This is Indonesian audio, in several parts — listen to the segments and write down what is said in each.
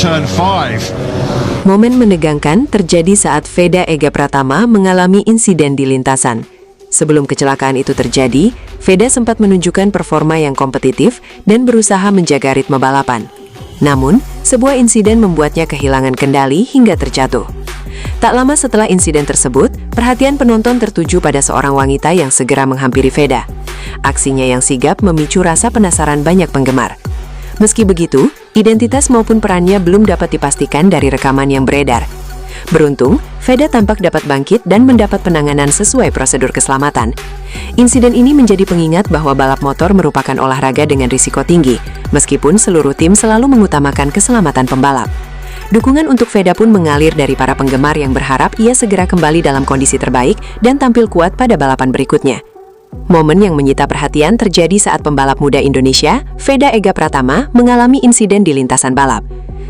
turn 5. Momen menegangkan terjadi saat Veda Ega Pratama mengalami insiden di lintasan. Sebelum kecelakaan itu terjadi, Veda sempat menunjukkan performa yang kompetitif dan berusaha menjaga ritme balapan. Namun, sebuah insiden membuatnya kehilangan kendali hingga terjatuh. Tak lama setelah insiden tersebut, perhatian penonton tertuju pada seorang wanita yang segera menghampiri Veda. Aksinya yang sigap memicu rasa penasaran banyak penggemar. Meski begitu, identitas maupun perannya belum dapat dipastikan dari rekaman yang beredar. Beruntung, Veda tampak dapat bangkit dan mendapat penanganan sesuai prosedur keselamatan. Insiden ini menjadi pengingat bahwa balap motor merupakan olahraga dengan risiko tinggi, meskipun seluruh tim selalu mengutamakan keselamatan pembalap. Dukungan untuk Veda pun mengalir dari para penggemar yang berharap ia segera kembali dalam kondisi terbaik dan tampil kuat pada balapan berikutnya. Momen yang menyita perhatian terjadi saat pembalap muda Indonesia, Veda Ega Pratama, mengalami insiden di lintasan balap.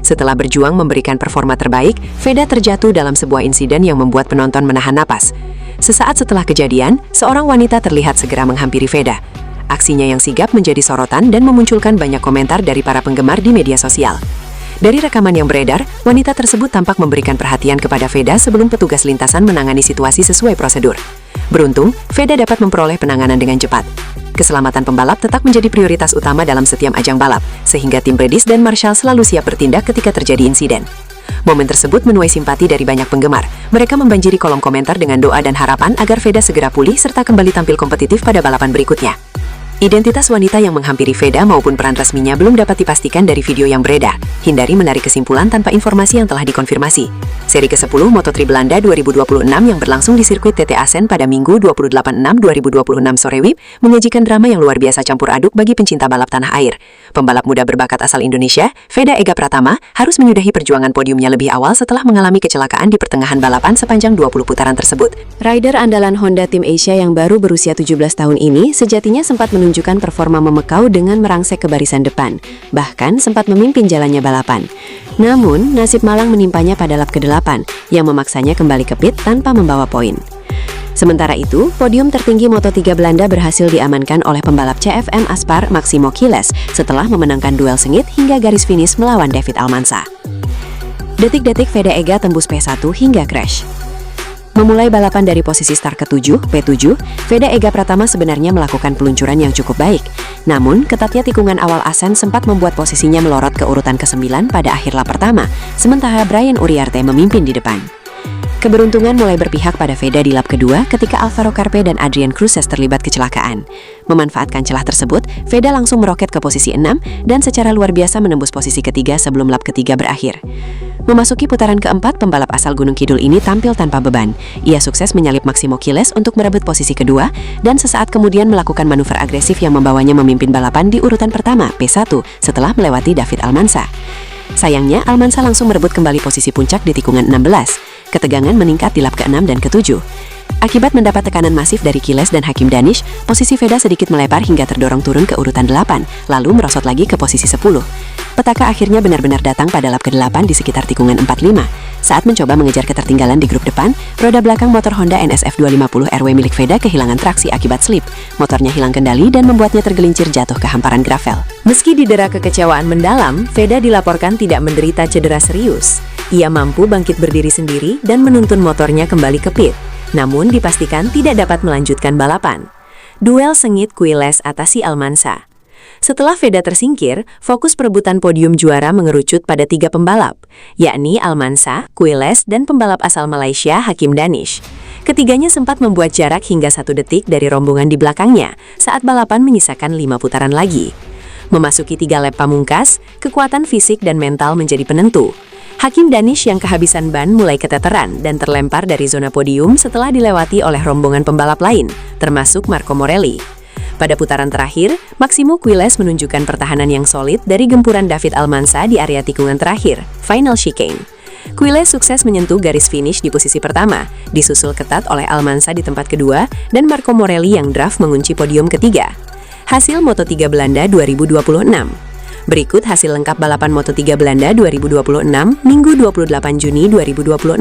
Setelah berjuang memberikan performa terbaik, Veda terjatuh dalam sebuah insiden yang membuat penonton menahan napas. Sesaat setelah kejadian, seorang wanita terlihat segera menghampiri Veda. Aksinya yang sigap menjadi sorotan dan memunculkan banyak komentar dari para penggemar di media sosial. Dari rekaman yang beredar, wanita tersebut tampak memberikan perhatian kepada Veda sebelum petugas lintasan menangani situasi sesuai prosedur. Beruntung, Veda dapat memperoleh penanganan dengan cepat. Keselamatan pembalap tetap menjadi prioritas utama dalam setiap ajang balap, sehingga tim Predis dan Marshall selalu siap bertindak ketika terjadi insiden. Momen tersebut menuai simpati dari banyak penggemar. Mereka membanjiri kolom komentar dengan doa dan harapan agar Veda segera pulih serta kembali tampil kompetitif pada balapan berikutnya. Identitas wanita yang menghampiri Veda maupun peran resminya belum dapat dipastikan dari video yang beredar. Hindari menarik kesimpulan tanpa informasi yang telah dikonfirmasi. Seri ke-10 Moto3 Belanda 2026 yang berlangsung di sirkuit TT Assen pada Minggu 28/6/2026 sore WIB menyajikan drama yang luar biasa campur aduk bagi pencinta balap tanah air. Pembalap muda berbakat asal Indonesia, Veda Ega Pratama, harus menyudahi perjuangan podiumnya lebih awal setelah mengalami kecelakaan di pertengahan balapan sepanjang 20 putaran tersebut. Rider andalan Honda Tim Asia yang baru berusia 17 tahun ini sejatinya sempat menunjukkan performa memekau dengan merangsek ke barisan depan, bahkan sempat memimpin jalannya balapan. Namun, nasib malang menimpanya pada lap ke-8, yang memaksanya kembali ke pit tanpa membawa poin. Sementara itu, podium tertinggi Moto3 Belanda berhasil diamankan oleh pembalap CFM Aspar Maximo Quiles setelah memenangkan duel sengit hingga garis finish melawan David Almansa. Detik-detik Veda Ega tembus P1 hingga crash. Memulai balapan dari posisi start ke-7, P7, Veda Ega Pratama sebenarnya melakukan peluncuran yang cukup baik. Namun, ketatnya tikungan awal Assen sempat membuat posisinya melorot ke urutan ke-9 pada akhir lap pertama, sementara Brian Uriarte memimpin di depan. Keberuntungan mulai berpihak pada Veda di lap kedua ketika Alvaro Carpe dan Adrian Cruces terlibat kecelakaan. Memanfaatkan celah tersebut, Veda langsung meroket ke posisi 6 dan secara luar biasa menembus posisi ketiga sebelum lap ketiga berakhir. Memasuki putaran keempat, pembalap asal Gunung Kidul ini tampil tanpa beban. Ia sukses menyalip Maximo Quiles untuk merebut posisi kedua dan sesaat kemudian melakukan manuver agresif yang membawanya memimpin balapan di urutan pertama, P1, setelah melewati David Almansa. Sayangnya, Almansa langsung merebut kembali posisi puncak di tikungan 16. Ketegangan meningkat di lap ke-6 dan ke-7. Akibat mendapat tekanan masif dari Quiles dan Hakim Danish, posisi Veda sedikit melebar hingga terdorong turun ke urutan 8, lalu merosot lagi ke posisi 10. Petaka akhirnya benar-benar datang pada lap ke-8 di sekitar tikungan 45. Saat mencoba mengejar ketertinggalan di grup depan, roda belakang motor Honda NSF 250 RW milik Veda kehilangan traksi akibat slip. Motornya hilang kendali dan membuatnya tergelincir jatuh ke hamparan gravel. Meski didera kekecewaan mendalam, Veda dilaporkan tidak menderita cedera serius. Ia mampu bangkit berdiri sendiri dan menuntun motornya kembali ke pit. Namun dipastikan tidak dapat melanjutkan balapan. Duel sengit Quiles atasi Almansa. Setelah Veda tersingkir, fokus perebutan podium juara mengerucut pada 3 pembalap, yakni Almansa, Quiles, dan pembalap asal Malaysia Hakim Danish. Ketiganya sempat membuat jarak hingga 1 detik dari rombongan di belakangnya saat balapan menyisakan 5 putaran lagi. Memasuki 3 lap pamungkas, kekuatan fisik dan mental menjadi penentu. Hakim Danish yang kehabisan ban mulai keteteran dan terlempar dari zona podium setelah dilewati oleh rombongan pembalap lain, termasuk Marco Morelli. Pada putaran terakhir, Maximo Quiles menunjukkan pertahanan yang solid dari gempuran David Almansa di area tikungan terakhir, Final Chicane. Quiles sukses menyentuh garis finish di posisi pertama, disusul ketat oleh Almansa di tempat kedua, dan Marco Morelli yang draft mengunci podium ketiga. Hasil Moto3 Belanda 2026. Berikut hasil lengkap balapan Moto3 Belanda 2026, Minggu 28 Juni 2026.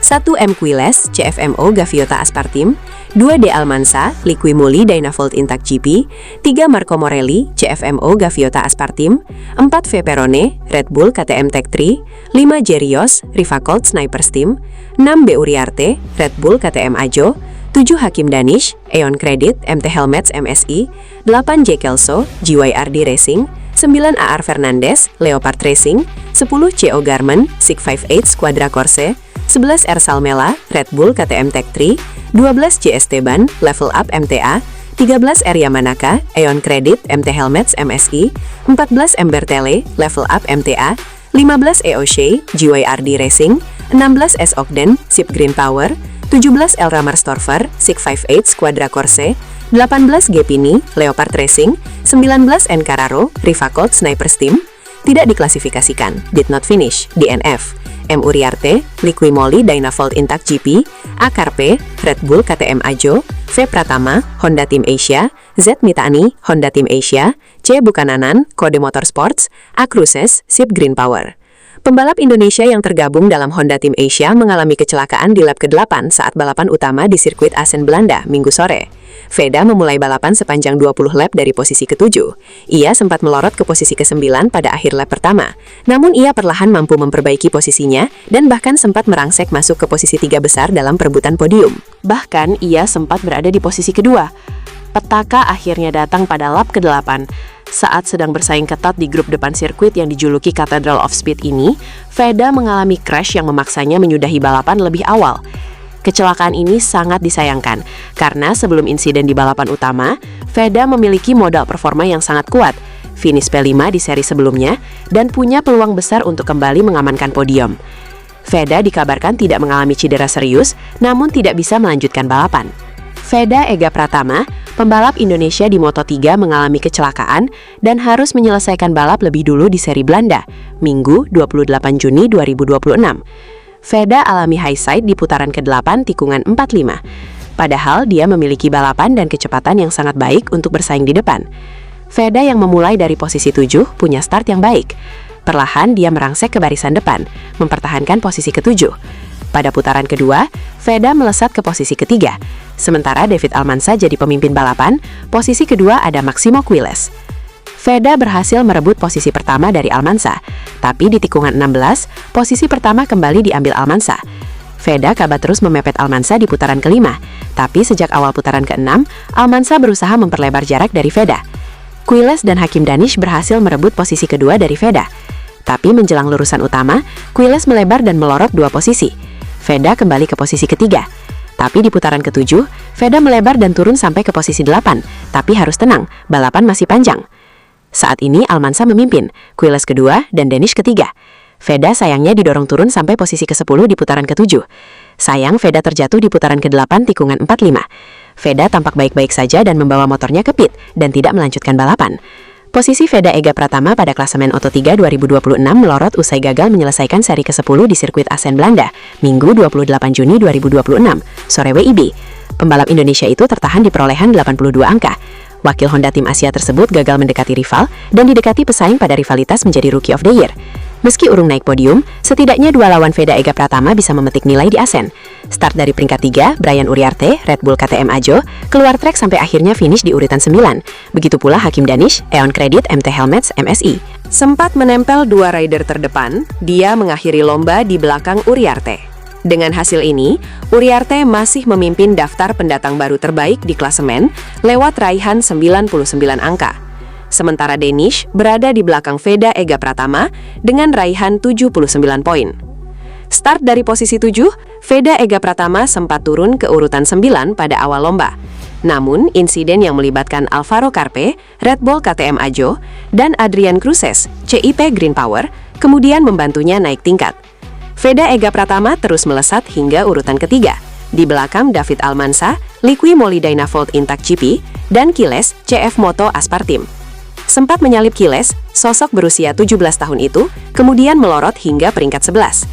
1M Quiles CFMO Gaviota Aspartim, 2D Almansa Liqui Moly Dynavolt Intact GP, 3 Marco Morelli CFMO Gaviota Aspartim, 4 Veperone Red Bull KTM Tech 3, 5 Jerios Rivacolt Sniper Steam, 6 B Uriarte Red Bull KTM Ajo, 7 Hakim Danish Aeon Credit MT Helmets MSI, 8 J Kelso GYRD Racing, 9 AR Fernandez Leopard Racing, 10 CO Garmin SIG 58 Squadra Corse, 11 R Salmela Red Bull KTM Tech 3, 12 JST Ban Level Up MTA, 13 R Yamanaka Aeon Credit MT Helmets MSI, 14 Ember Tele Level Up MTA, 15 EOSHE GYRD Racing, 16 S Ogden Sip Green Power, 17 El Ramar Storfer SIG 58 Squadra Corse, 18 Gepini Leopard Racing, 19 Encararo Rivacolt Sniper Steam. Tidak diklasifikasikan, did not finish, DNF. M Uriarte Liqui Moly Dynavolt Intact GP, A Carpe Red Bull KTM Ajo, V Pratama Honda Team Asia, Z Mitani Honda Team Asia, C Bukananan Kode Motorsports, A Cruises Sip Green Power. Pembalap Indonesia yang tergabung dalam Honda Team Asia mengalami kecelakaan di lap ke-8 saat balapan utama di sirkuit Assen Belanda Minggu sore. Veda memulai balapan sepanjang 20 lap dari posisi ke-7. Ia sempat melorot ke posisi ke-9 pada akhir lap pertama. Namun ia perlahan mampu memperbaiki posisinya dan bahkan sempat merangsek masuk ke posisi 3 besar dalam perebutan podium. Bahkan ia sempat berada di posisi kedua. Petaka akhirnya datang pada lap ke-8. Saat sedang bersaing ketat di grup depan sirkuit yang dijuluki Cathedral of Speed ini, Veda mengalami crash yang memaksanya menyudahi balapan lebih awal. Kecelakaan ini sangat disayangkan, karena sebelum insiden di balapan utama, Veda memiliki modal performa yang sangat kuat, finish P5 di seri sebelumnya, dan punya peluang besar untuk kembali mengamankan podium. Veda dikabarkan tidak mengalami cedera serius, namun tidak bisa melanjutkan balapan. Veda Ega Pratama, pembalap Indonesia di Moto3 mengalami kecelakaan dan harus menyelesaikan balap lebih dulu di seri Belanda, Minggu 28 Juni 2026. Veda alami high side di putaran ke-8 tikungan 45. Padahal dia memiliki balapan dan kecepatan yang sangat baik untuk bersaing di depan. Veda yang memulai dari posisi 7 punya start yang baik. Perlahan dia merangsek ke barisan depan, mempertahankan posisi ke-7. Pada putaran kedua, Veda melesat ke posisi ketiga. Sementara David Almansa jadi pemimpin balapan, posisi kedua ada Maximo Quiles. Veda berhasil merebut posisi pertama dari Almansa, tapi di tikungan 16, posisi pertama kembali diambil Almansa. Veda kabar terus memepet Almansa di putaran kelima, tapi sejak awal putaran ke-6, Almansa berusaha memperlebar jarak dari Veda. Quiles dan Hakim Danish berhasil merebut posisi kedua dari Veda. Tapi menjelang lurusan utama, Quiles melebar dan melorot 2 posisi. Veda kembali ke posisi ketiga. Tapi di putaran ke-7, Veda melebar dan turun sampai ke posisi 8. Tapi harus tenang, balapan masih panjang. Saat ini Almansa memimpin, Quiles kedua dan Danish ketiga. Veda sayangnya didorong turun sampai posisi ke-10 di putaran ke-7. Sayang Veda terjatuh di putaran ke-8 tikungan 45. Veda tampak baik-baik saja dan membawa motornya ke pit dan tidak melanjutkan balapan. Posisi Veda Ega Pratama pada klasemen Moto3 2026 melorot usai gagal menyelesaikan seri ke-10 di sirkuit Assen Belanda, Minggu 28 Juni 2026, sore WIB. Pembalap Indonesia itu tertahan di perolehan 82 angka. Wakil Honda Tim Asia tersebut gagal mendekati rival dan didekati pesaing pada rivalitas menjadi Rookie of the Year. Meski urung naik podium, setidaknya 2 lawan Veda Ega Pratama bisa memetik nilai di Assen. Start dari peringkat 3, Brian Uriarte, Red Bull KTM Ajo, keluar trek sampai akhirnya finish di urutan 9. Begitu pula Hakim Danish, Aeon Credit MT Helmets MSI. Sempat menempel 2 rider terdepan, dia mengakhiri lomba di belakang Uriarte. Dengan hasil ini, Uriarte masih memimpin daftar pendatang baru terbaik di klasemen lewat raihan 99 angka. Sementara Danish berada di belakang Veda Ega Pratama dengan raihan 79 poin. Start dari posisi 7, Veda Ega Pratama sempat turun ke urutan 9 pada awal lomba. Namun, insiden yang melibatkan Alvaro Carpe, Red Bull KTM Ajo, dan Adrian Cruises, CIP Green Power, kemudian membantunya naik tingkat. Veda Ega Pratama terus melesat hingga urutan ketiga, di belakang David Almansa, Liqui Moly Dynavolt Intact GP, dan Quiles CF Moto Aspartim. Sempat menyalip Quiles, sosok berusia 17 tahun itu, kemudian melorot hingga peringkat 11.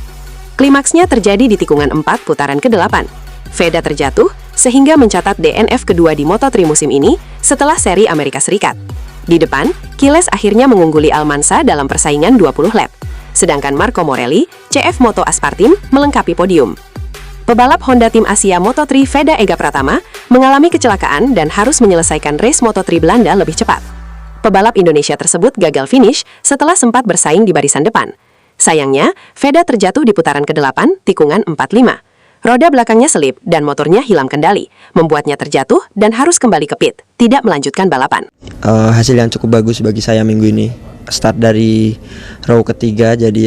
Klimaksnya terjadi di tikungan 4 putaran ke-8. Veda terjatuh, sehingga mencatat DNF kedua di Moto3 musim ini setelah seri Amerika Serikat. Di depan, Quiles akhirnya mengungguli Almansa dalam persaingan 20 lap. Sedangkan Marco Morelli, CF Moto Aspartim, melengkapi podium. Pebalap Honda Tim Asia Moto3 Veda Ega Pratama mengalami kecelakaan dan harus menyelesaikan race Moto3 Belanda lebih cepat. Pebalap Indonesia tersebut gagal finish setelah sempat bersaing di barisan depan. Sayangnya, Veda terjatuh di putaran ke-8, tikungan 45. Roda belakangnya selip dan motornya hilang kendali, membuatnya terjatuh dan harus kembali ke pit, tidak melanjutkan balapan. Hasil yang cukup bagus bagi saya minggu ini. Start dari row ketiga, jadi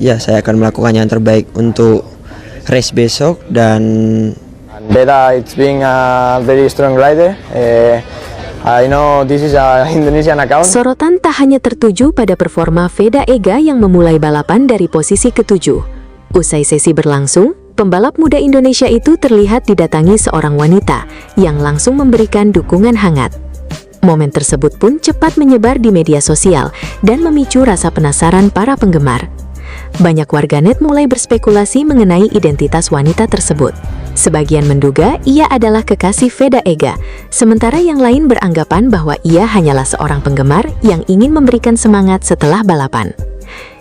ya saya akan melakukan yang terbaik untuk race besok. Dan Veda, it's being a very strong rider. I know this is a Indonesian account. Sorotan tak hanya tertuju pada performa Veda Ega yang memulai balapan dari posisi ke-7. Usai sesi berlangsung, pembalap muda Indonesia itu terlihat didatangi seorang wanita yang langsung memberikan dukungan hangat. Momen tersebut pun cepat menyebar di media sosial dan memicu rasa penasaran para penggemar. Banyak warganet mulai berspekulasi mengenai identitas wanita tersebut. Sebagian menduga ia adalah kekasih Veda Ega, sementara yang lain beranggapan bahwa ia hanyalah seorang penggemar yang ingin memberikan semangat setelah balapan.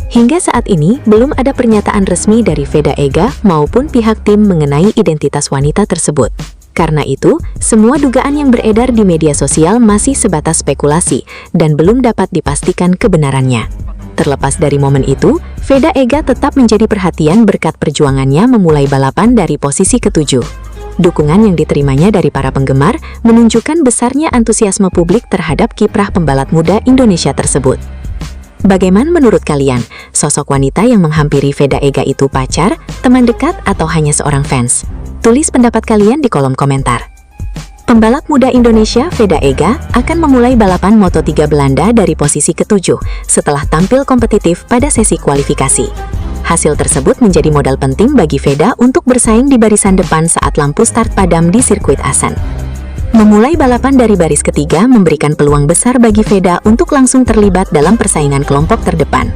Hingga saat ini, belum ada pernyataan resmi dari Veda Ega maupun pihak tim mengenai identitas wanita tersebut. Karena itu, semua dugaan yang beredar di media sosial masih sebatas spekulasi dan belum dapat dipastikan kebenarannya. Terlepas dari momen itu, Veda Ega tetap menjadi perhatian berkat perjuangannya memulai balapan dari posisi ke-7. Dukungan yang diterimanya dari para penggemar menunjukkan besarnya antusiasme publik terhadap kiprah pembalap muda Indonesia tersebut. Bagaimana menurut kalian, sosok wanita yang menghampiri Veda Ega itu pacar, teman dekat, atau hanya seorang fans? Tulis pendapat kalian di kolom komentar. Pembalap muda Indonesia Veda Ega akan memulai balapan Moto3 Belanda dari posisi ke-7 setelah tampil kompetitif pada sesi kualifikasi. Hasil tersebut menjadi modal penting bagi Veda untuk bersaing di barisan depan saat lampu start padam di sirkuit Assen. Memulai balapan dari baris ketiga memberikan peluang besar bagi Veda untuk langsung terlibat dalam persaingan kelompok terdepan.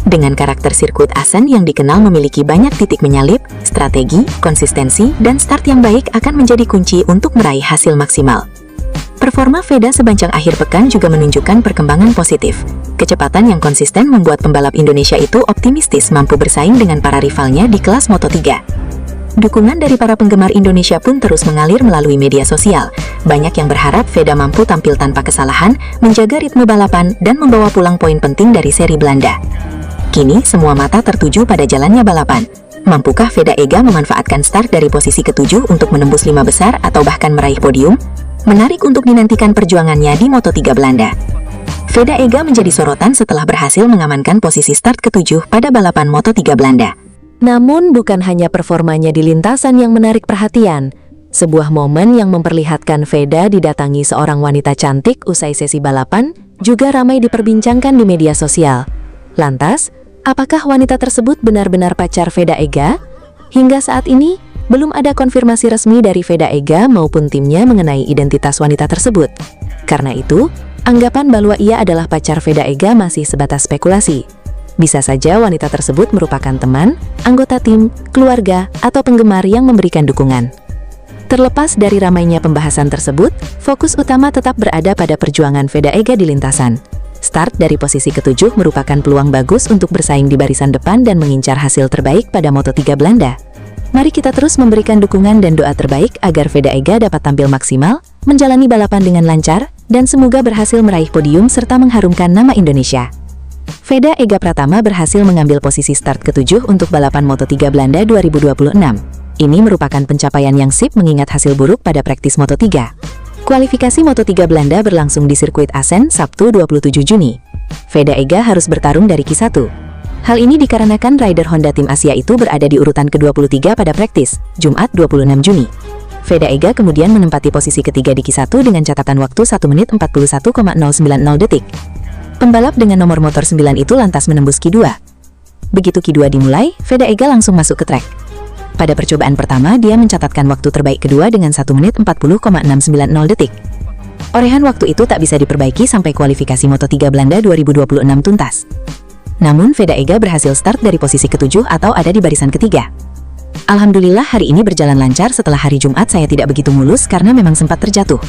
Dengan karakter sirkuit Assen yang dikenal memiliki banyak titik menyalip, strategi, konsistensi, dan start yang baik akan menjadi kunci untuk meraih hasil maksimal. Performa Veda sepanjang akhir pekan juga menunjukkan perkembangan positif. Kecepatan yang konsisten membuat pembalap Indonesia itu optimistis mampu bersaing dengan para rivalnya di kelas Moto3. Dukungan dari para penggemar Indonesia pun terus mengalir melalui media sosial. Banyak yang berharap Veda mampu tampil tanpa kesalahan, menjaga ritme balapan, dan membawa pulang poin penting dari seri Belanda. Kini, semua mata tertuju pada jalannya balapan. Mampukah Veda Ega memanfaatkan start dari posisi ke-7 untuk menembus 5 besar atau bahkan meraih podium? Menarik untuk dinantikan perjuangannya di Moto3 Belanda. Veda Ega menjadi sorotan setelah berhasil mengamankan posisi start ke-7 pada balapan Moto3 Belanda. Namun, bukan hanya performanya di lintasan yang menarik perhatian. Sebuah momen yang memperlihatkan Veda didatangi seorang wanita cantik usai sesi balapan juga ramai diperbincangkan di media sosial. Lantas, apakah wanita tersebut benar-benar pacar Veda Ega? Hingga saat ini, belum ada konfirmasi resmi dari Veda Ega maupun timnya mengenai identitas wanita tersebut. Karena itu, anggapan bahwa ia adalah pacar Veda Ega masih sebatas spekulasi. Bisa saja wanita tersebut merupakan teman, anggota tim, keluarga, atau penggemar yang memberikan dukungan. Terlepas dari ramainya pembahasan tersebut, fokus utama tetap berada pada perjuangan Veda Ega di lintasan. Start dari posisi ke-7 merupakan peluang bagus untuk bersaing di barisan depan dan mengincar hasil terbaik pada Moto3 Belanda. Mari kita terus memberikan dukungan dan doa terbaik agar Veda Ega dapat tampil maksimal, menjalani balapan dengan lancar, dan semoga berhasil meraih podium serta mengharumkan nama Indonesia. Veda Ega Pratama berhasil mengambil posisi start ke-7 untuk balapan Moto3 Belanda 2026. Ini merupakan pencapaian yang sip mengingat hasil buruk pada praktis Moto3. Kualifikasi Moto3 Belanda berlangsung di sirkuit Assen Sabtu 27 Juni. Veda Ega harus bertarung dari Q1. Hal ini dikarenakan rider Honda Tim Asia itu berada di urutan ke-23 pada praktis, Jumat 26 Juni. Veda Ega kemudian menempati posisi ketiga di Q1 dengan catatan waktu 1 menit 41,090 detik. Pembalap dengan nomor motor 9 itu lantas menembus Q2. Begitu Q2 dimulai, Veda Ega langsung masuk ke trek. Pada percobaan pertama, dia mencatatkan waktu terbaik kedua dengan 1 menit 40,690 detik. Orehan waktu itu tak bisa diperbaiki sampai kualifikasi Moto3 Belanda 2026 tuntas. Namun, Veda Ega berhasil start dari posisi ke-7 atau ada di barisan ketiga. Alhamdulillah hari ini berjalan lancar. Setelah hari Jumat saya tidak begitu mulus karena memang sempat terjatuh.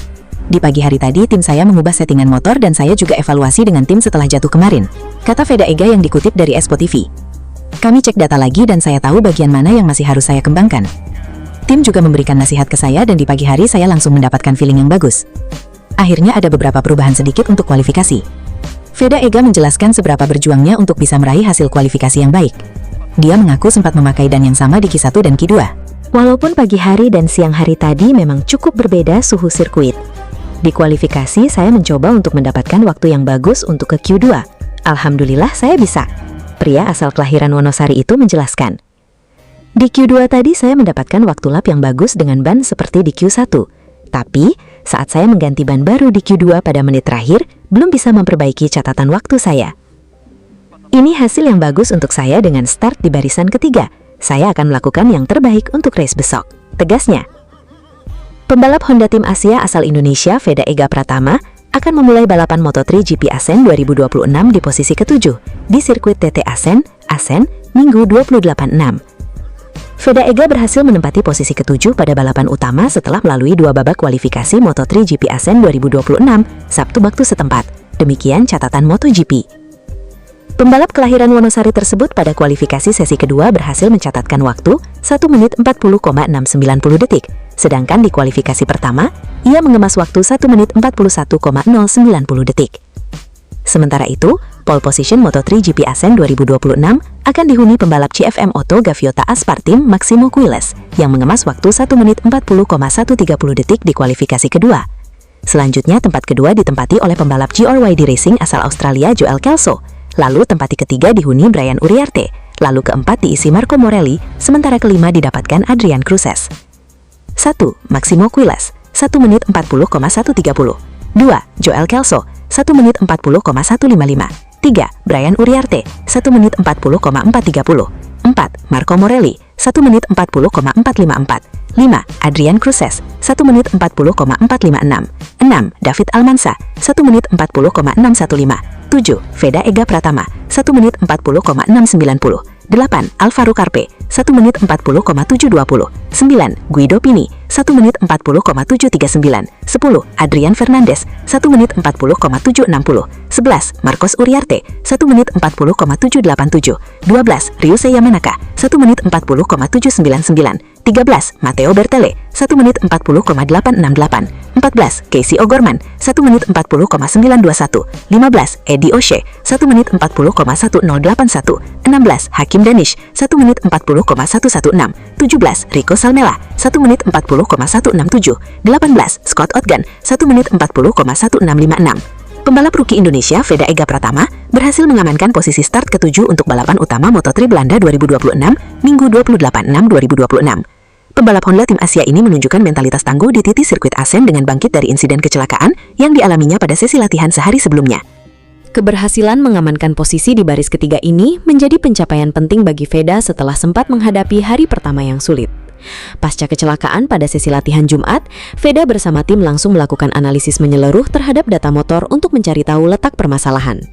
Di pagi hari tadi tim saya mengubah settingan motor dan saya juga evaluasi dengan tim setelah jatuh kemarin, kata Veda Ega yang dikutip dari Expo TV. Kami cek data lagi dan saya tahu bagian mana yang masih harus saya kembangkan. Tim juga memberikan nasihat ke saya dan di pagi hari saya langsung mendapatkan feeling yang bagus. Akhirnya ada beberapa perubahan sedikit untuk kualifikasi. Veda Ega menjelaskan seberapa berjuangnya untuk bisa meraih hasil kualifikasi yang baik. Dia mengaku sempat memakai dan yang sama di Q1 dan Q2. Walaupun pagi hari dan siang hari tadi memang cukup berbeda suhu sirkuit. Di kualifikasi saya mencoba untuk mendapatkan waktu yang bagus untuk ke Q2. Alhamdulillah saya bisa. Pria asal kelahiran Wonosari itu menjelaskan. Di Q2 tadi saya mendapatkan waktu lap yang bagus dengan ban seperti di Q1. Tapi saat saya mengganti ban baru di Q2 pada menit terakhir, belum bisa memperbaiki catatan waktu saya. Ini hasil yang bagus untuk saya dengan start di barisan ketiga. Saya akan melakukan yang terbaik untuk race besok, tegasnya. Pembalap Honda Tim Asia asal Indonesia Veda Ega Pratama akan memulai balapan Moto3 GP Asen 2026 di posisi ke-7 di sirkuit TT Asen, Minggu 28/6. Veda Ega berhasil menempati posisi ke-7 pada balapan utama setelah melalui 2 babak kualifikasi Moto3 GP Asen 2026 Sabtu waktu setempat. Demikian catatan MotoGP. Pembalap kelahiran Wonosari tersebut pada kualifikasi sesi kedua berhasil mencatatkan waktu 1 menit 40,690 detik. Sedangkan di kualifikasi pertama, ia mengemas waktu 1 menit 41,090 detik. Sementara itu, pole position Moto3 GP Asen 2026 akan dihuni pembalap CFM Auto Gaviota Aspartim Maximo Quiles yang mengemas waktu 1 menit 40,130 detik di kualifikasi kedua. Selanjutnya, tempat kedua ditempati oleh pembalap GRYD Racing asal Australia Joel Kelso. Lalu tempat ketiga dihuni Brian Uriarte. Lalu keempat diisi Marco Morelli, sementara kelima didapatkan Adrian Cruces. 1. Maximo Quiles, 1 menit 40,130. 2. Joel Kelso, 1 menit 40,155. 3. Brian Uriarte, 1 menit 40,430. 4. Marco Morelli, 1 menit 40,454. 5. Adrian Cruces, 1 menit 40,456. 6. David Almansa, 1 menit 40,615. 7. Veda Ega Pratama, 1 menit 40,690. 8. Alvaro Carpe, 1 menit 40,720. 9. Guido Pini, 1 menit 40,739. 10. Adrian Fernandez, 1 menit 40,760. 11. Marcos Uriarte, 1 menit 40,787. 12. Ryusei Yamanaka, 1 menit 40,799. 13. Matteo Bertele, 1 menit 40,868. 14. Casey O'Gorman, 1 menit 40,921. 15. Eddie O'Shea, 1 menit 40,1081. 16. Hakim Danish, 1 menit 40,116. 17. Rico Salmela, 1 menit 40,167. 18. Scott Otgan, 1 menit 40,1656. Pembalap rookie Indonesia Veda Ega Pratama berhasil mengamankan posisi start ke-7 untuk balapan utama Moto3 Belanda 2026, Minggu 28/6/2026. Pembalap Honda Tim Asia ini menunjukkan mentalitas tangguh di titik sirkuit Asen dengan bangkit dari insiden kecelakaan yang dialaminya pada sesi latihan sehari sebelumnya. Keberhasilan mengamankan posisi di baris ketiga ini menjadi pencapaian penting bagi Veda setelah sempat menghadapi hari pertama yang sulit. Pasca kecelakaan pada sesi latihan Jumat, Veda bersama tim langsung melakukan analisis menyeluruh terhadap data motor untuk mencari tahu letak permasalahan.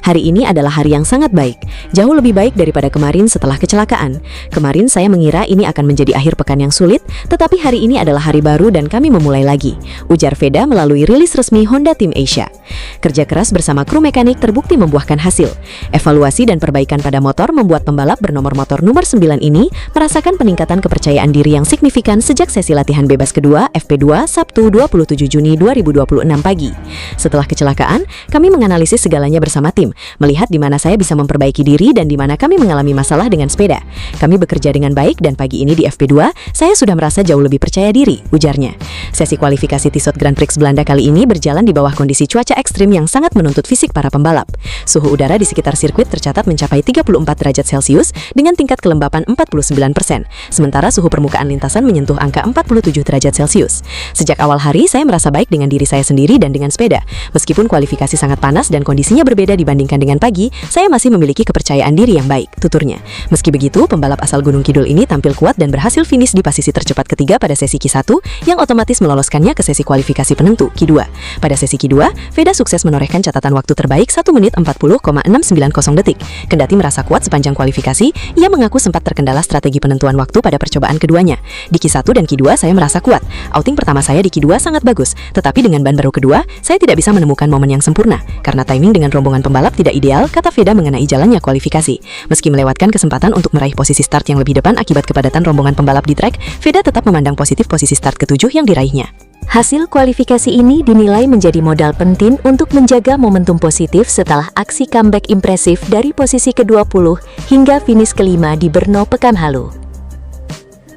Hari ini adalah hari yang sangat baik, jauh lebih baik daripada kemarin setelah kecelakaan. Kemarin saya mengira ini akan menjadi akhir pekan yang sulit, tetapi hari ini adalah hari baru dan kami memulai lagi, ujar Veda melalui rilis resmi Honda Tim Asia. Kerja keras bersama kru mekanik terbukti membuahkan hasil. Evaluasi dan perbaikan pada motor membuat pembalap bernomor motor nomor 9 ini merasakan peningkatan kepercayaan diri yang signifikan sejak sesi latihan bebas kedua FP2 Sabtu 27 Juni 2026 pagi. Setelah kecelakaan, kami menganalisis segalanya bersama tim, melihat di mana saya bisa memperbaiki diri dan di mana kami mengalami masalah dengan sepeda. Kami bekerja dengan baik dan pagi ini di FP2, saya sudah merasa jauh lebih percaya diri, ujarnya. Sesi kualifikasi Tissot Grand Prix Belanda kali ini berjalan di bawah kondisi cuaca ekstrim yang sangat menuntut fisik para pembalap. Suhu udara di sekitar sirkuit tercatat mencapai 34 derajat Celcius dengan tingkat kelembapan 49%, sementara suhu permukaan lintasan menyentuh angka 47 derajat Celcius. Sejak awal hari, saya merasa baik dengan diri saya sendiri dan dengan sepeda. Meskipun kualifikasi sangat panas dan kondisinya berbeda dibandingkan dengan pagi, saya masih memiliki kepercayaan diri yang baik, tuturnya. Meski begitu, pembalap asal Gunung Kidul ini tampil kuat dan berhasil finish di posisi tercepat ketiga pada sesi Q1 yang otomatis meloloskannya ke sesi kualifikasi penentu Q2. Pada sesi Q2, Veda sukses menorehkan catatan waktu terbaik 1 menit 40,690 detik. Kendati merasa kuat sepanjang kualifikasi, ia mengaku sempat terkendala strategi penentuan waktu pada percobaan keduanya. Di Q1 dan Q2 saya merasa kuat. Outing pertama saya di Q2 sangat bagus, tetapi dengan ban baru kedua, saya tidak bisa menemukan momen yang sempurna karena timing dengan rombongan rombongan pembalap tidak ideal, kata Veda mengenai jalannya kualifikasi. Meski melewatkan kesempatan untuk meraih posisi start yang lebih depan akibat kepadatan rombongan pembalap di trek, Veda tetap memandang positif posisi start ke-7 yang diraihnya. Hasil kualifikasi ini dinilai menjadi modal penting untuk menjaga momentum positif setelah aksi comeback impresif dari posisi ke-20 hingga finish kelima di Brno pekan lalu.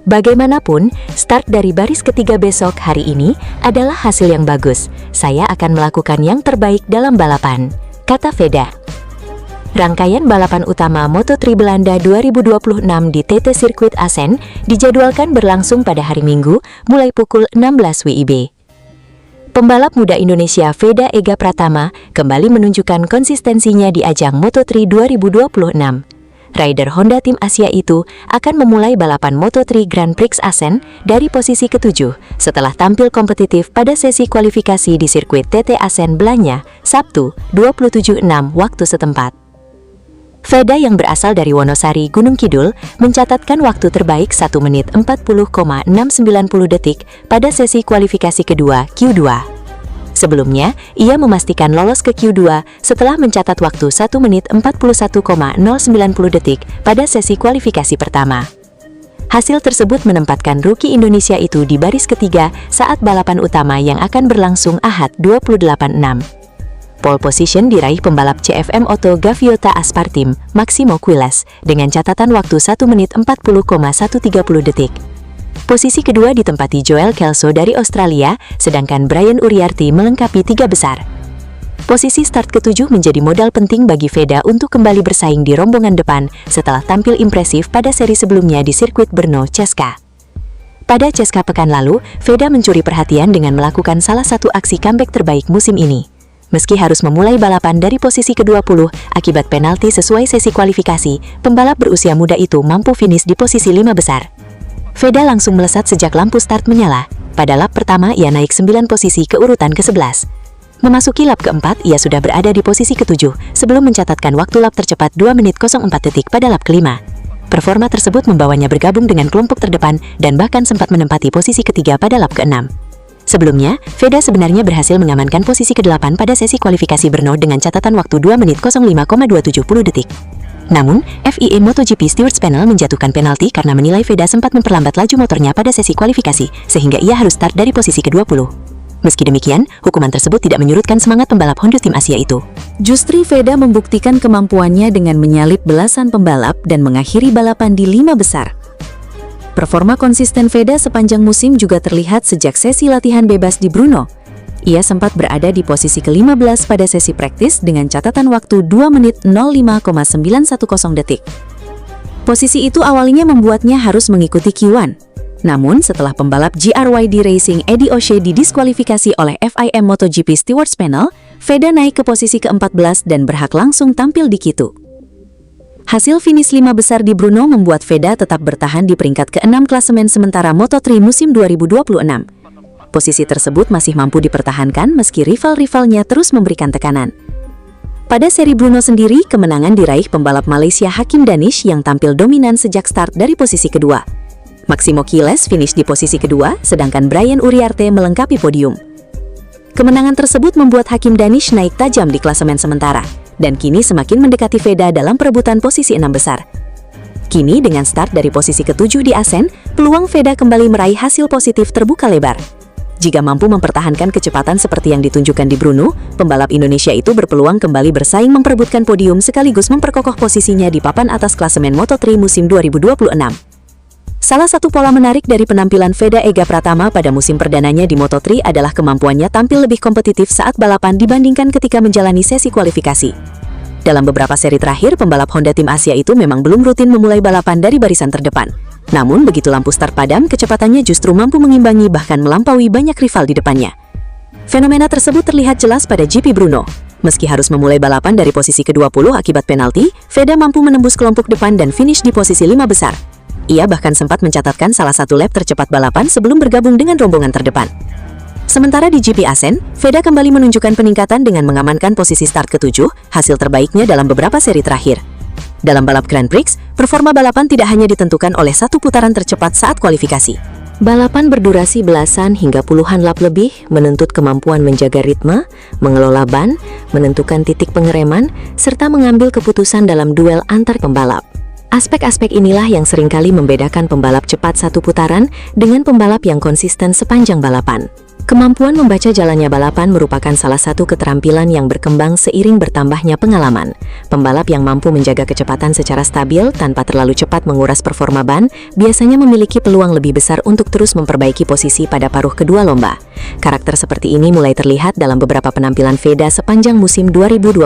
Bagaimanapun, start dari baris ketiga besok hari ini adalah hasil yang bagus. Saya akan melakukan yang terbaik dalam balapan, kata Veda. Rangkaian balapan utama Moto3 Belanda 2026 di TT Sirkuit Assen dijadwalkan berlangsung pada hari Minggu mulai pukul 16 WIB. Pembalap muda Indonesia Veda Ega Pratama kembali menunjukkan konsistensinya di ajang Moto3 2026. Rider Honda Tim Asia itu akan memulai balapan Moto3 Grand Prix Assen dari posisi ke-7 setelah tampil kompetitif pada sesi kualifikasi di sirkuit TT Assen Belanja, Sabtu, 27/6 waktu setempat. Veda yang berasal dari Wonosari, Gunung Kidul, mencatatkan waktu terbaik 1 menit 40,690 detik pada sesi kualifikasi kedua Q2. Sebelumnya, ia memastikan lolos ke Q2 setelah mencatat waktu 1 menit 41,090 detik pada sesi kualifikasi pertama. Hasil tersebut menempatkan rookie Indonesia itu di baris ketiga saat balapan utama yang akan berlangsung Ahad 28/6. Pole position diraih pembalap CFM Auto Gaviota Aspartim, Maximo Quiles, dengan catatan waktu 1 menit 40,130 detik. Posisi kedua ditempati Joel Kelso dari Australia, sedangkan Brian Uriarty melengkapi 3 besar. Posisi start ke-7 menjadi modal penting bagi Veda untuk kembali bersaing di rombongan depan setelah tampil impresif pada seri sebelumnya di sirkuit Brno, Česka. Pada Česka pekan lalu, Veda mencuri perhatian dengan melakukan salah satu aksi comeback terbaik musim ini. Meski harus memulai balapan dari posisi ke-20 akibat penalti sesuai sesi kualifikasi, pembalap berusia muda itu mampu finish di posisi 5 besar. Veda langsung melesat sejak lampu start menyala. Pada lap pertama ia naik 9 posisi ke urutan ke-11. Memasuki lap keempat ia sudah berada di posisi ke-7 sebelum mencatatkan waktu lap tercepat 2 menit 04 detik pada lap kelima. Performa tersebut membawanya bergabung dengan kelompok terdepan dan bahkan sempat menempati posisi ketiga pada lap ke-6. Sebelumnya, Veda sebenarnya berhasil mengamankan posisi ke-8 pada sesi kualifikasi Brno dengan catatan waktu 2 menit 05,270 detik. Namun, FIA MotoGP Stewards Panel menjatuhkan penalti karena menilai Veda sempat memperlambat laju motornya pada sesi kualifikasi, sehingga ia harus start dari posisi ke-20. Meski demikian, hukuman tersebut tidak menyurutkan semangat pembalap Honda Tim Asia itu. Justru Veda membuktikan kemampuannya dengan menyalip belasan pembalap dan mengakhiri balapan di 5 besar. Performa konsisten Veda sepanjang musim juga terlihat sejak sesi latihan bebas di Brno. Ia sempat berada di posisi ke-15 pada sesi praktis dengan catatan waktu 2 menit 05,910 detik. Posisi itu awalnya membuatnya harus mengikuti Q1. Namun, setelah pembalap GRYD Racing Eddie O'Shea didiskualifikasi oleh FIM MotoGP Stewards Panel, Veda naik ke posisi ke-14 dan berhak langsung tampil di Q2. Hasil finish 5 besar di Brno membuat Veda tetap bertahan di peringkat ke-6 klasemen sementara Moto3 musim 2026. Posisi tersebut masih mampu dipertahankan meski rival-rivalnya terus memberikan tekanan. Pada seri Brno sendiri, kemenangan diraih pembalap Malaysia Hakim Danish yang tampil dominan sejak start dari posisi kedua. Maximo Quiles finish di posisi kedua, sedangkan Brian Uriarte melengkapi podium. Kemenangan tersebut membuat Hakim Danish naik tajam di klasemen sementara, dan kini semakin mendekati Veda dalam perebutan posisi 6 besar. Kini dengan start dari posisi ke-7 di Assen, peluang Veda kembali meraih hasil positif terbuka lebar. Jika mampu mempertahankan kecepatan seperti yang ditunjukkan di Brno, pembalap Indonesia itu berpeluang kembali bersaing memperebutkan podium sekaligus memperkokoh posisinya di papan atas klasemen Moto3 musim 2026. Salah satu pola menarik dari penampilan Veda Ega Pratama pada musim perdananya di Moto3 adalah kemampuannya tampil lebih kompetitif saat balapan dibandingkan ketika menjalani sesi kualifikasi. Dalam beberapa seri terakhir, pembalap Honda Tim Asia itu memang belum rutin memulai balapan dari barisan terdepan. Namun, begitu lampu start padam, kecepatannya justru mampu mengimbangi bahkan melampaui banyak rival di depannya. Fenomena tersebut terlihat jelas pada GP Brno. Meski harus memulai balapan dari posisi ke-20 akibat penalti, Veda mampu menembus kelompok depan dan finish di posisi 5 besar. Ia bahkan sempat mencatatkan salah satu lap tercepat balapan sebelum bergabung dengan rombongan terdepan. Sementara di GP Assen, Veda kembali menunjukkan peningkatan dengan mengamankan posisi start ke-7, hasil terbaiknya dalam beberapa seri terakhir. Dalam balap Grand Prix, performa balapan tidak hanya ditentukan oleh satu putaran tercepat saat kualifikasi. Balapan berdurasi belasan hingga puluhan lap lebih menuntut kemampuan menjaga ritme, mengelola ban, menentukan titik pengereman, serta mengambil keputusan dalam duel antar pembalap. Aspek-aspek inilah yang seringkali membedakan pembalap cepat satu putaran dengan pembalap yang konsisten sepanjang balapan. Kemampuan membaca jalannya balapan merupakan salah satu keterampilan yang berkembang seiring bertambahnya pengalaman. Pembalap yang mampu menjaga kecepatan secara stabil tanpa terlalu cepat menguras performa ban biasanya memiliki peluang lebih besar untuk terus memperbaiki posisi pada paruh kedua lomba. Karakter seperti ini mulai terlihat dalam beberapa penampilan Veda sepanjang musim 2026.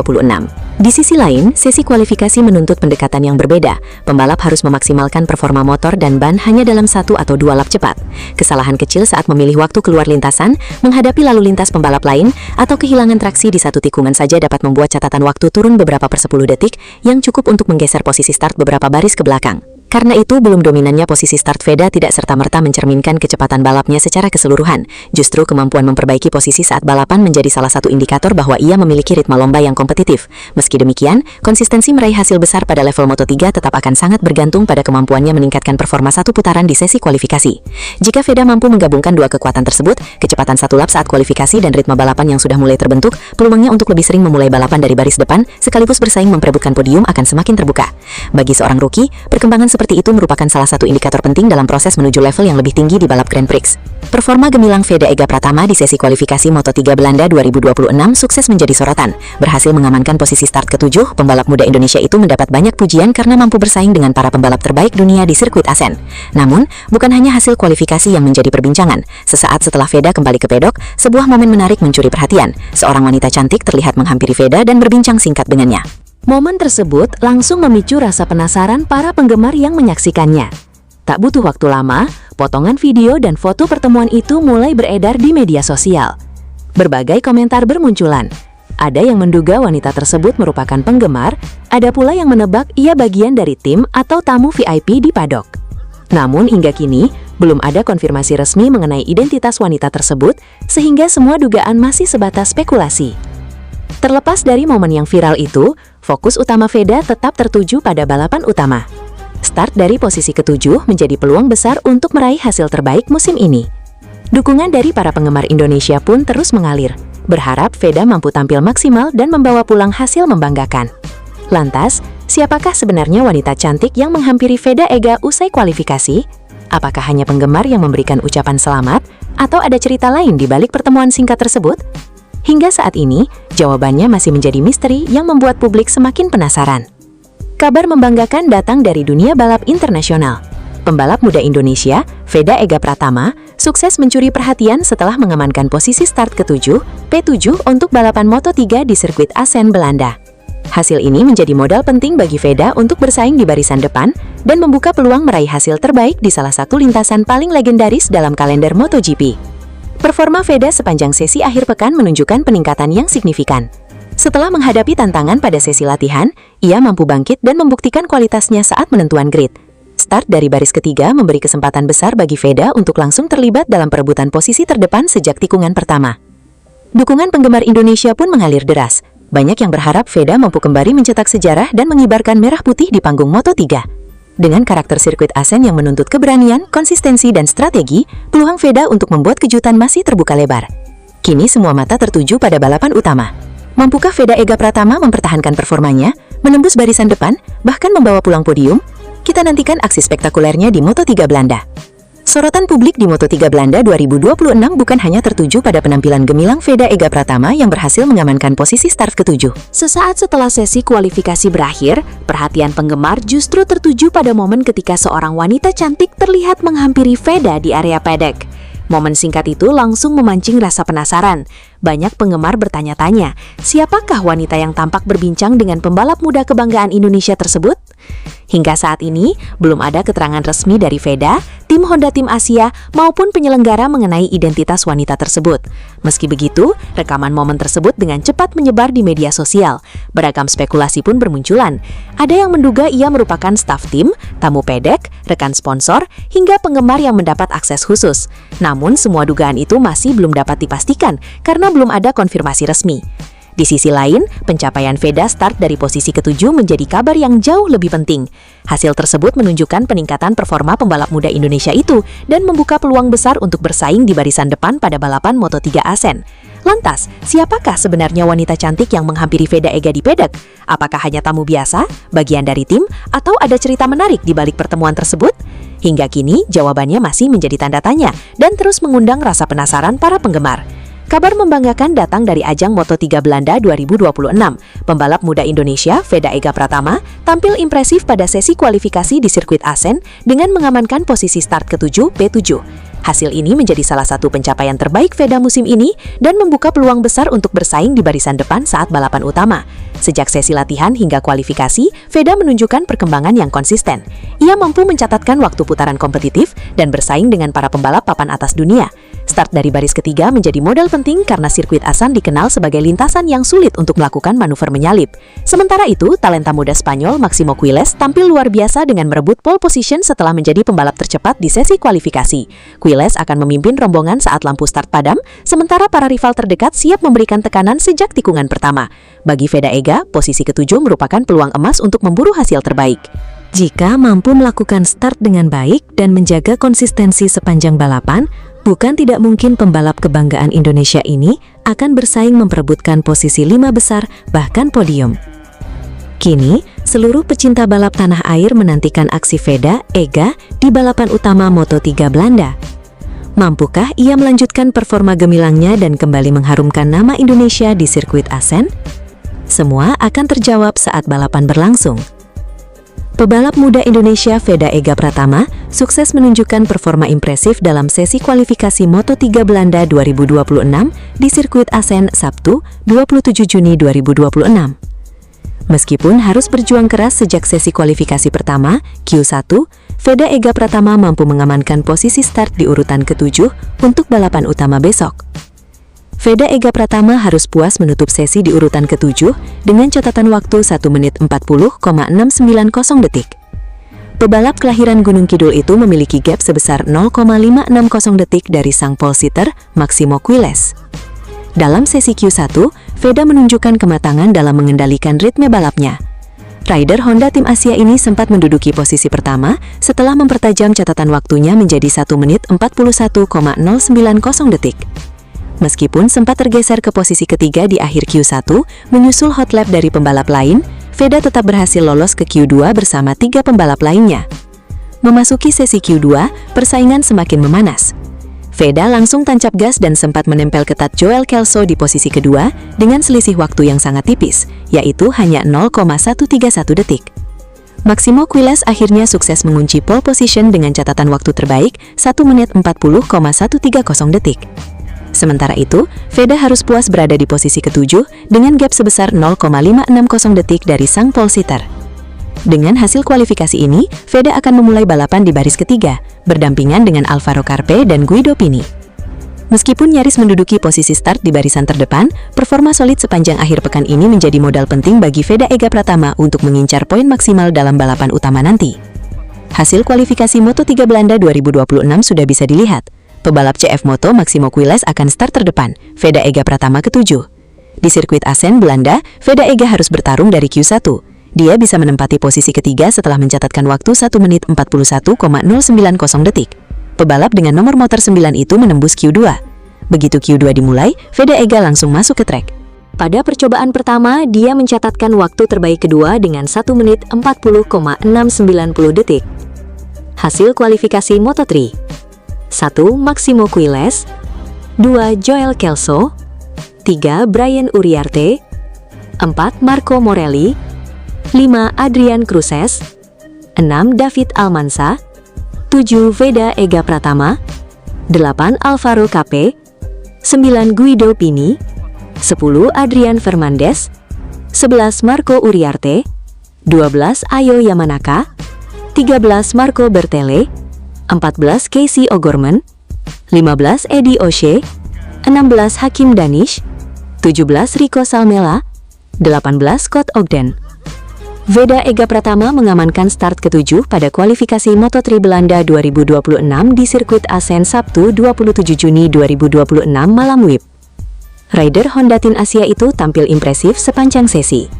Di sisi lain, sesi kualifikasi menuntut pendekatan yang berbeda. Pembalap harus memaksimalkan performa motor dan ban hanya dalam 1 atau 2 lap cepat. Kesalahan kecil saat memilih waktu keluar lintasan, menghadapi lalu lintas pembalap lain, atau kehilangan traksi di satu tikungan saja dapat membuat catatan waktu turun beberapa per 10 detik yang cukup untuk menggeser posisi start beberapa baris ke belakang. Karena itu, belum dominannya posisi start Veda tidak serta-merta mencerminkan kecepatan balapnya secara keseluruhan. Justru kemampuan memperbaiki posisi saat balapan menjadi salah satu indikator bahwa ia memiliki ritme lomba yang kompetitif. Meski demikian, konsistensi meraih hasil besar pada level Moto3 tetap akan sangat bergantung pada kemampuannya meningkatkan performa satu putaran di sesi kualifikasi. Jika Veda mampu menggabungkan dua kekuatan tersebut, kecepatan satu lap saat kualifikasi dan ritme balapan yang sudah mulai terbentuk, peluangnya untuk lebih sering memulai balapan dari baris depan sekaligus bersaing memperebutkan podium akan semakin terbuka. Bagi seorang rookie, perkembangan seperti itu merupakan salah satu indikator penting dalam proses menuju level yang lebih tinggi di balap Grand Prix. Performa gemilang Veda Ega Pratama di sesi kualifikasi Moto3 Belanda 2026 sukses menjadi sorotan. Berhasil mengamankan posisi start ke-7, pembalap muda Indonesia itu mendapat banyak pujian karena mampu bersaing dengan para pembalap terbaik dunia di sirkuit Assen. Namun, bukan hanya hasil kualifikasi yang menjadi perbincangan. Sesaat setelah Veda kembali ke pedok, sebuah momen menarik mencuri perhatian. Seorang wanita cantik terlihat menghampiri Veda dan berbincang singkat dengannya. Momen tersebut langsung memicu rasa penasaran para penggemar yang menyaksikannya. Tak butuh waktu lama, potongan video dan foto pertemuan itu mulai beredar di media sosial. Berbagai komentar bermunculan. Ada yang menduga wanita tersebut merupakan penggemar, ada pula yang menebak ia bagian dari tim atau tamu VIP di paddock. Namun hingga kini, belum ada konfirmasi resmi mengenai identitas wanita tersebut, sehingga semua dugaan masih sebatas spekulasi. Terlepas dari momen yang viral itu, fokus utama Veda tetap tertuju pada balapan utama. Start dari posisi ke-7 menjadi peluang besar untuk meraih hasil terbaik musim ini. Dukungan dari para penggemar Indonesia pun terus mengalir, berharap Veda mampu tampil maksimal dan membawa pulang hasil membanggakan. Lantas, siapakah sebenarnya wanita cantik yang menghampiri Veda Ega usai kualifikasi? Apakah hanya penggemar yang memberikan ucapan selamat, atau ada cerita lain di balik pertemuan singkat tersebut? Hingga saat ini, jawabannya masih menjadi misteri yang membuat publik semakin penasaran. Kabar membanggakan datang dari dunia balap internasional. Pembalap muda Indonesia, Veda Ega Pratama, sukses mencuri perhatian setelah mengamankan posisi start ke-7, P7 untuk balapan Moto3 di sirkuit Assen, Belanda. Hasil ini menjadi modal penting bagi Veda untuk bersaing di barisan depan dan membuka peluang meraih hasil terbaik di salah satu lintasan paling legendaris dalam kalender MotoGP. Performa Veda sepanjang sesi akhir pekan menunjukkan peningkatan yang signifikan. Setelah menghadapi tantangan pada sesi latihan, ia mampu bangkit dan membuktikan kualitasnya saat menentuan grid. Start dari baris ketiga memberi kesempatan besar bagi Veda untuk langsung terlibat dalam perebutan posisi terdepan sejak tikungan pertama. Dukungan penggemar Indonesia pun mengalir deras. Banyak yang berharap Veda mampu kembali mencetak sejarah dan mengibarkan merah putih di panggung Moto3. Dengan karakter sirkuit Assen yang menuntut keberanian, konsistensi, dan strategi, peluang Veda untuk membuat kejutan masih terbuka lebar. Kini semua mata tertuju pada balapan utama. Mampukah Veda Ega Pratama mempertahankan performanya, menembus barisan depan, bahkan membawa pulang podium? Kita nantikan aksi spektakulernya di Moto3 Belanda. Sorotan publik di Moto3 Belanda 2026 bukan hanya tertuju pada penampilan gemilang Veda Ega Pratama yang berhasil mengamankan posisi start ke-7. Sesaat setelah sesi kualifikasi berakhir, perhatian penggemar justru tertuju pada momen ketika seorang wanita cantik terlihat menghampiri Veda di area paddock. Momen singkat itu langsung memancing rasa penasaran. Banyak penggemar bertanya-tanya, siapakah wanita yang tampak berbincang dengan pembalap muda kebanggaan Indonesia tersebut? Hingga saat ini, belum ada keterangan resmi dari Veda, tim Honda Tim Asia, maupun penyelenggara mengenai identitas wanita tersebut. Meski begitu, rekaman momen tersebut dengan cepat menyebar di media sosial. Beragam spekulasi pun bermunculan. Ada yang menduga ia merupakan staf tim, tamu pedek, rekan sponsor, hingga penggemar yang mendapat akses khusus. Namun, semua dugaan itu masih belum dapat dipastikan karena belum ada konfirmasi resmi. Di sisi lain, pencapaian Veda start dari posisi ke-7 menjadi kabar yang jauh lebih penting. Hasil tersebut menunjukkan peningkatan performa pembalap muda Indonesia itu dan membuka peluang besar untuk bersaing di barisan depan pada balapan Moto3 Asen. Lantas, siapakah sebenarnya wanita cantik yang menghampiri Veda Ega di pedek? Apakah hanya tamu biasa, bagian dari tim, atau ada cerita menarik di balik pertemuan tersebut? Hingga kini, jawabannya masih menjadi tanda tanya dan terus mengundang rasa penasaran para penggemar. Kabar membanggakan datang dari ajang Moto3 Belanda 2026. Pembalap muda Indonesia, Veda Ega Pratama, tampil impresif pada sesi kualifikasi di sirkuit Asen dengan mengamankan posisi start ke-7 P7. Hasil ini menjadi salah satu pencapaian terbaik Veda musim ini dan membuka peluang besar untuk bersaing di barisan depan saat balapan utama. Sejak sesi latihan hingga kualifikasi, Veda menunjukkan perkembangan yang konsisten. Ia mampu mencatatkan waktu putaran kompetitif dan bersaing dengan para pembalap papan atas dunia. Start dari baris ketiga menjadi modal penting karena sirkuit Asan dikenal sebagai lintasan yang sulit untuk melakukan manuver menyalip. Sementara itu, talenta muda Spanyol Máximo Quiles tampil luar biasa dengan merebut pole position setelah menjadi pembalap tercepat di sesi kualifikasi. Quiles akan memimpin rombongan saat lampu start padam, sementara para rival terdekat siap memberikan tekanan sejak tikungan pertama. Bagi Veda Ega, posisi ke-7 merupakan peluang emas untuk memburu hasil terbaik. Jika mampu melakukan start dengan baik dan menjaga konsistensi sepanjang balapan, bukan tidak mungkin pembalap kebanggaan Indonesia ini akan bersaing memperebutkan posisi 5 besar, bahkan podium. Kini, seluruh pecinta balap tanah air menantikan aksi Veda Ega di balapan utama Moto3 Belanda. Mampukah ia melanjutkan performa gemilangnya dan kembali mengharumkan nama Indonesia di sirkuit Asen? Semua akan terjawab saat balapan berlangsung. Pebalap muda Indonesia Veda Ega Pratama sukses menunjukkan performa impresif dalam sesi kualifikasi Moto3 Belanda 2026 di sirkuit Asen Sabtu 27 Juni 2026. Meskipun harus berjuang keras sejak sesi kualifikasi pertama, Q1, Veda Ega Pratama mampu mengamankan posisi start di urutan ke-7 untuk balapan utama besok. Veda Ega Pratama harus puas menutup sesi di urutan ke-7 dengan catatan waktu 1 menit 40,690 detik. Pebalap kelahiran Gunung Kidul itu memiliki gap sebesar 0,560 detik dari sang pole sitter, Máximo Quiles. Dalam sesi Q1, Veda menunjukkan kematangan dalam mengendalikan ritme balapnya. Rider Honda Tim Asia ini sempat menduduki posisi pertama setelah mempertajam catatan waktunya menjadi 1 menit 41,090 detik. Meskipun sempat tergeser ke posisi ketiga di akhir Q1, menyusul hot lap dari pembalap lain, Veda tetap berhasil lolos ke Q2 bersama 3 pembalap lainnya. Memasuki sesi Q2, persaingan semakin memanas. Veda langsung tancap gas dan sempat menempel ketat Joel Kelso di posisi kedua dengan selisih waktu yang sangat tipis, yaitu hanya 0,131 detik. Máximo Quiles akhirnya sukses mengunci pole position dengan catatan waktu terbaik 1 menit 40,130 detik. Sementara itu, Veda harus puas berada di posisi ke-7 dengan gap sebesar 0,560 detik dari sang pole sitter. Dengan hasil kualifikasi ini, Veda akan memulai balapan di baris ketiga, berdampingan dengan Alvaro Carpe dan Guido Pini. Meskipun nyaris menduduki posisi start di barisan terdepan, performa solid sepanjang akhir pekan ini menjadi modal penting bagi Veda Ega Pratama untuk mengincar poin maksimal dalam balapan utama nanti. Hasil kualifikasi Moto3 Belanda 2026 sudah bisa dilihat. Pebalap CF Moto Máximo Quiles akan start terdepan, Veda Ega Pratama ke-7. Di sirkuit Asen, Belanda, Veda Ega harus bertarung dari Q1. Dia bisa menempati posisi ketiga setelah mencatatkan waktu 1 menit 41,090 detik. Pebalap dengan nomor motor 9 itu menembus Q2. Begitu Q2 dimulai, Veda Ega langsung masuk ke trek. Pada percobaan pertama, dia mencatatkan waktu terbaik kedua dengan 1 menit 40,690 detik. Hasil kualifikasi Moto3: 1. Máximo Quiles, 2. Joel Kelso, 3. Brian Uriarte, 4. Marco Morelli, 5. Adrian Cruces, 6. David Almansa, 7. Veda Ega Pratama, 8. Alvaro Carpe, 9. Guido Pini, 10. Adrian Fernandez, 11. Marco Uriarte, 12. Ayo Yamanaka, 13. Marco Bertele, 14. Casey O'Gorman, 15. Eddie O'Shea, 16. Hakim Danish, 17. Rico Salmela, 18. Scott Ogden. Veda Ega Pratama mengamankan start ke-7 pada kualifikasi Moto3 Belanda 2026 di sirkuit Asen Sabtu 27 Juni 2026 malam WIB. Rider Honda Team Asia itu tampil impresif sepanjang sesi.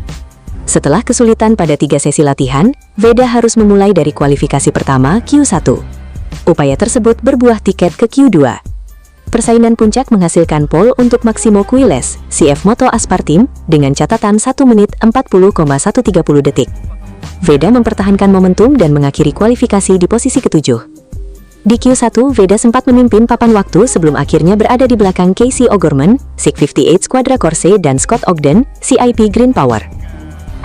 Setelah kesulitan pada 3 sesi latihan, Veda harus memulai dari kualifikasi pertama Q1. Upaya tersebut berbuah tiket ke Q2. Persainan puncak menghasilkan pole untuk Maximo Quiles, CF Moto Aspar Team, dengan catatan 1 menit 40,130 detik. Veda mempertahankan momentum dan mengakhiri kualifikasi di posisi ke-7. Di Q1, Veda sempat memimpin papan waktu sebelum akhirnya berada di belakang Casey O'Gorman, SIG 58 Squadra Corse dan Scott Ogden, CIP Green Power.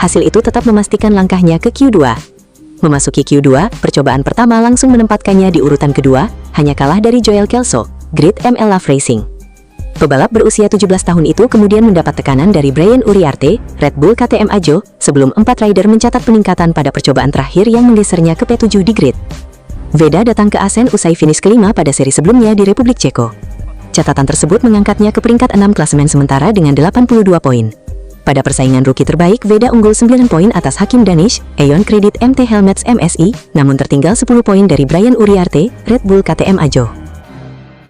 Hasil itu tetap memastikan langkahnya ke Q2. Memasuki Q2, percobaan pertama langsung menempatkannya di urutan kedua, hanya kalah dari Joel Kelso, Grid ML Love Racing. Pebalap berusia 17 tahun itu kemudian mendapat tekanan dari Brian Uriarte, Red Bull KTM Ajo, sebelum 4 rider mencatat peningkatan pada percobaan terakhir yang menggesernya ke P7 di grid. Veda datang ke Asen usai finish kelima pada seri sebelumnya di Republik Ceko. Catatan tersebut mengangkatnya ke peringkat 6 klasemen sementara dengan 82 poin. Pada persaingan rookie terbaik, Veda unggul 9 poin atas Hakim Danish, Aeon Credit MT Helmets MSI, namun tertinggal 10 poin dari Brian Uriarte, Red Bull KTM Ajo.